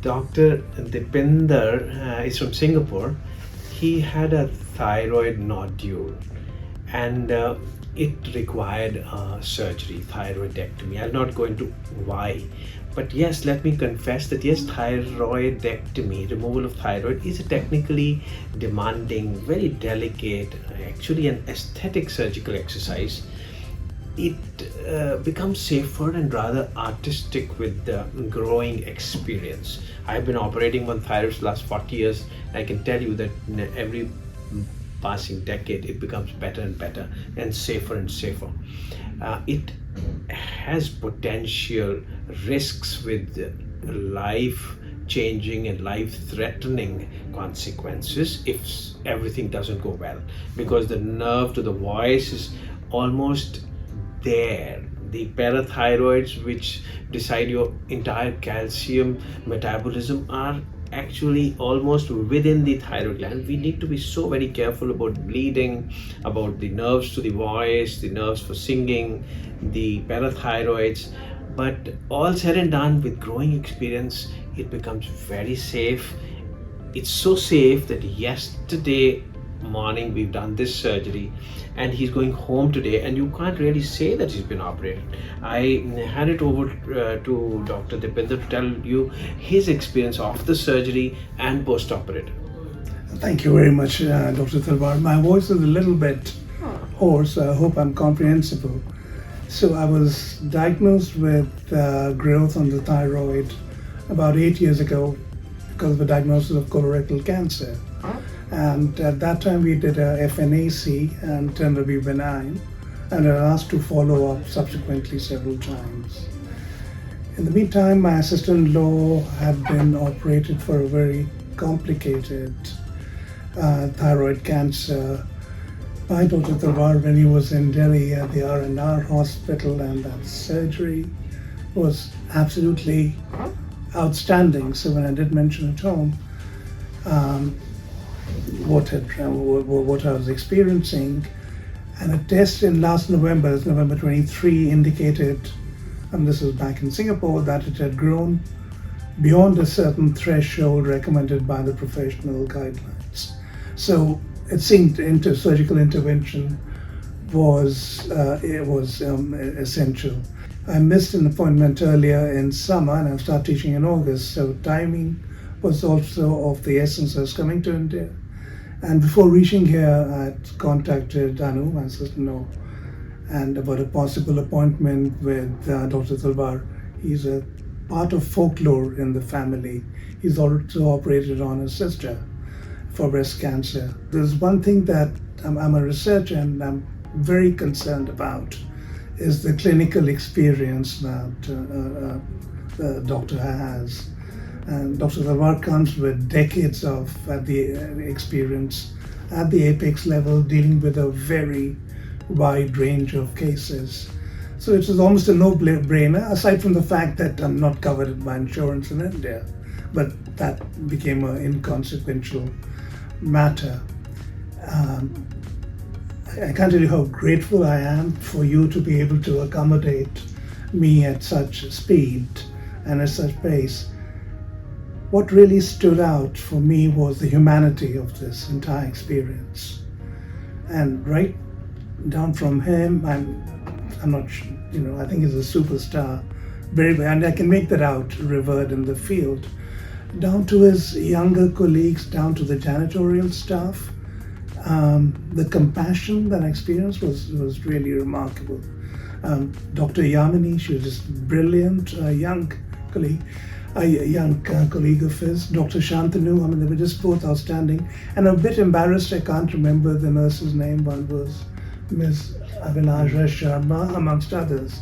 Dr. Dipinder is from Singapore. He had a thyroid nodule and it required surgery, thyroidectomy. I'll not go into why, but yes, let me confess that yes, thyroidectomy, removal of thyroid, is a technically demanding, very delicate, actually an aesthetic surgical exercise. It becomes safer and rather artistic with the growing experience. I've been operating on thyroids the last 40 years. I can tell you that in every passing decade it becomes better and better and safer. It has potential risks with life changing and life threatening consequences if everything doesn't go well, because the nerve to the voice is almost there. The parathyroids, which decide your entire calcium metabolism, are actually almost within the thyroid gland. We need to be so very careful about bleeding, about the nerves to the voice, the nerves for singing, the parathyroids. But all said and done, with growing experience, it becomes very safe. It's so safe that yesterday morning we've done this surgery and he's going home today, and you can't really say that he's been operated. I hand it over to Dr. Dipinder to tell you his experience of the surgery and post-operative. Thank you very much, Dr. Talwar. My voice is a little bit hoarse, so I hope I'm comprehensible. So I was diagnosed with growth on the thyroid about 8 years ago because of a diagnosis of colorectal cancer. And at that time we did a FNAC and turned to be benign, and I was asked to follow up subsequently several times. In the meantime, my sister-in-law had been operated for a very complicated thyroid cancer by Dr. Talwar when he was in Delhi at the R&R hospital, and that surgery was absolutely outstanding. So when I did mention at home what I was experiencing, and a test in last November, that's November 23, indicated, and this was back in Singapore, that it had grown beyond a certain threshold recommended by the professional guidelines. So it seemed surgical intervention was essential. I missed an appointment earlier in summer and I started teaching in August, so timing was also of the essence. I was coming to India, and before reaching here I contacted Anu, my sister-in-law, and about a possible appointment with Dr. Talwar. He's a part of folklore in the family. He's also operated on his sister for breast cancer. There's one thing that I'm a researcher and I'm very concerned about, is the clinical experience that the doctor has. And Dr. Talwar comes with decades of experience at the apex level, dealing with a very wide range of cases. So it was almost a no-brainer, aside from the fact that I'm not covered by insurance in India, but that became an inconsequential matter. I can't tell you how grateful I am for you to be able to accommodate me at such speed and at such pace. What really stood out for me was the humanity of this entire experience. And right down from him, I'm not, I think he's a superstar, and I can make that out, revered in the field, down to his younger colleagues, down to the janitorial staff. The compassion that I experienced was really remarkable. Dr. Yamini, she was just brilliant, a young colleague of his. Dr. Shantanu, they were just both outstanding. And I'm a bit embarrassed, I can't remember the nurse's name. One was Ms. Avinaja Sharma, amongst others.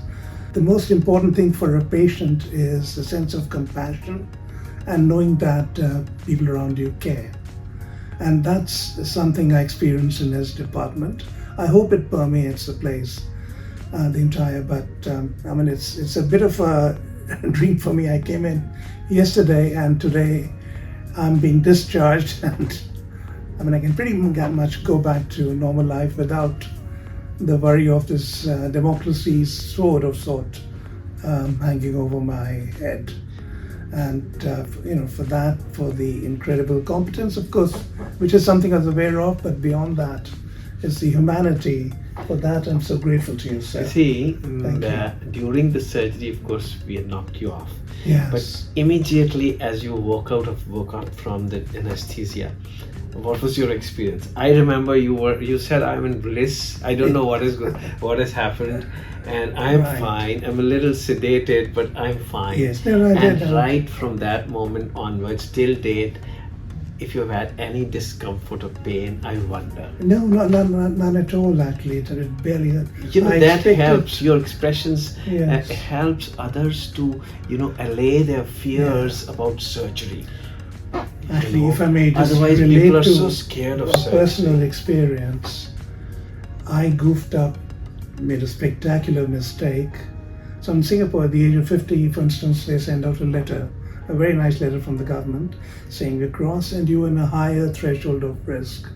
The most important thing for a patient is a sense of compassion and knowing that people around you care. And that's something I experienced in his department. I hope it permeates the place, the entire, but it's a bit of a dream for me. I came in yesterday and today I'm being discharged, and I can pretty much go back to normal life without the worry of this democracy's sword of sort hanging over my head. And for that, for the incredible competence, of course, which is something I was aware of, but beyond that, is the humanity. For that, I'm so grateful to you, sir. See, Thank you. during the surgery, of course, we had knocked you off. Yes. But immediately as you woke out from the anesthesia, what was your experience? I remember you said, I'm in bliss. I don't know what has happened, and I'm Right. fine. I'm a little sedated, but I'm fine. Yes. No, I And did. right from that moment onwards till date, if you've had any discomfort or pain, I wonder. No, none at all. Actually, it barely. I That expected- helps. Your expressions Yes. helps others to allay their fears about surgery. Actually, if I may just Otherwise, relate people are to so scared of a surgery. personal experience, I goofed up, made a spectacular mistake. So in Singapore, at the age of 50, for instance, they send out a letter, a very nice letter from the government, saying we cross and you're in a higher threshold of risk.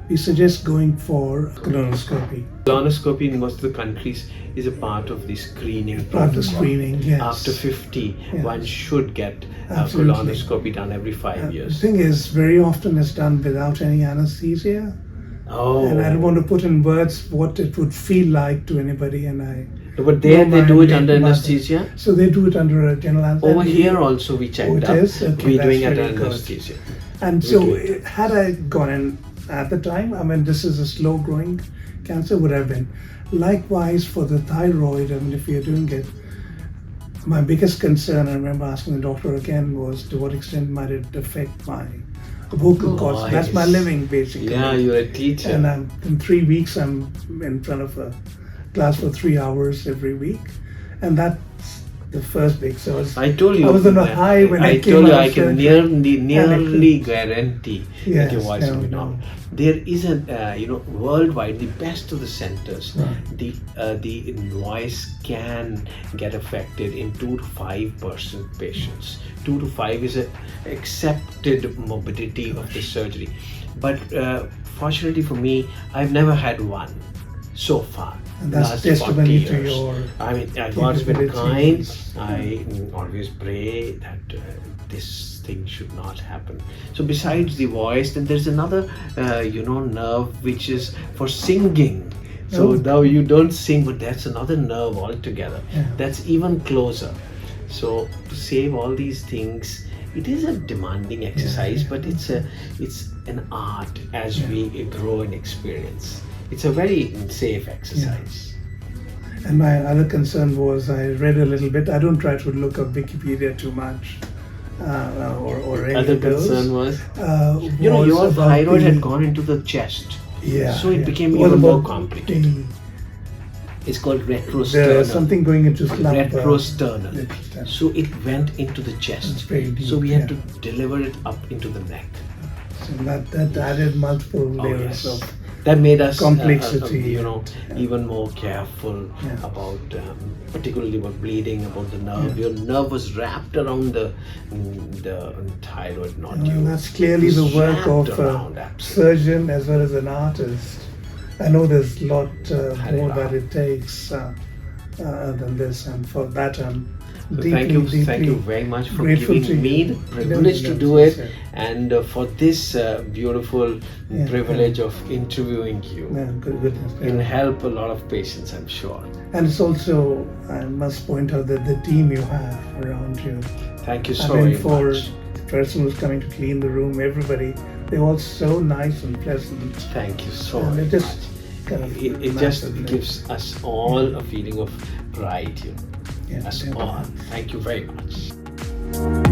We suggest going for colonoscopy. Colonoscopy in most of the countries is a part of the screening Part of the protocol. screening, yes. After 50, Yes. one should get Absolutely. colonoscopy done every 5 The years. thing is, very often it's done without any anesthesia. Oh, And I don't want to put in words what it would feel like to anybody, and I. but there No, they my do it late under mother. anesthesia. So they do it under a general anesthesia. Over here also we checked Oh, it up. is? Okay, We're that's doing under very good. anesthesia. And We so, do it. had I gone in at the time, I mean, this is a slow growing cancer, would have been. Likewise, for the thyroid, I mean, if you're doing it, my biggest concern, I remember asking the doctor again, was to what extent might it affect my vocal cords? That's my Voice. living, basically. Yeah, you're a teacher. And in 3 weeks, I'm in front of a class for 3 hours every week. And that's the first big. So I told you. I was on a high when I came told you out I of can surgery. nearly guarantee that Yes, your voice will be no. normal. There is a worldwide, the best of the centers, Right. the voice can get affected in 2 to 5% patients. 2 to 5 is a accepted morbidity of the surgery. But fortunately for me, I've never had one so far. And that's Last testimony 40 to years. your I mean, God's been kind. capabilities. I always pray that this thing should not happen. So besides the voice, then there's another, nerve which is for singing. So Oh. now you don't sing, but that's another nerve altogether. Yeah. That's even closer. So to save all these things, it is a demanding exercise, but it's an art as we grow in experience. It's a very safe exercise. And my other concern was I read a little bit. I don't try to look up Wikipedia too much, or any Other of those. concern was, was your about thyroid the- had gone into the chest. Yeah. So it yeah. became was even more about complicated. It's called There's retrosternal. something going into slump. Retrosternal. Retrosternal. So it went into the It's chest. very deep, So we had yeah. to deliver it up into the neck. So that added multiple layers yes. of That made us complexity. even more careful Yeah. about particularly about bleeding, about the nerve. Yeah. Your nerve was wrapped around the thyroid nodule. and that's clearly It the was work wrapped of around, a absolutely. surgeon as well as an artist. I know there's a lot Hari more Ram. that it takes than this, and for that I'm So deeply, thank you very much for grateful to giving me you. the privilege to No, do it, sincere. and for this beautiful Yeah, privilege of interviewing you. Yeah, goodness. It'll help a lot of patients, I'm sure. And it's also, I must point out that the team you have around you. Thank you I so mean, very for much. the person who's coming to clean the room, everybody, they're all so nice and pleasant. Thank you so And very it just much. kind of It just massively- gives us all a feeling of pride, Yeah, us definitely. all. Thank you very much.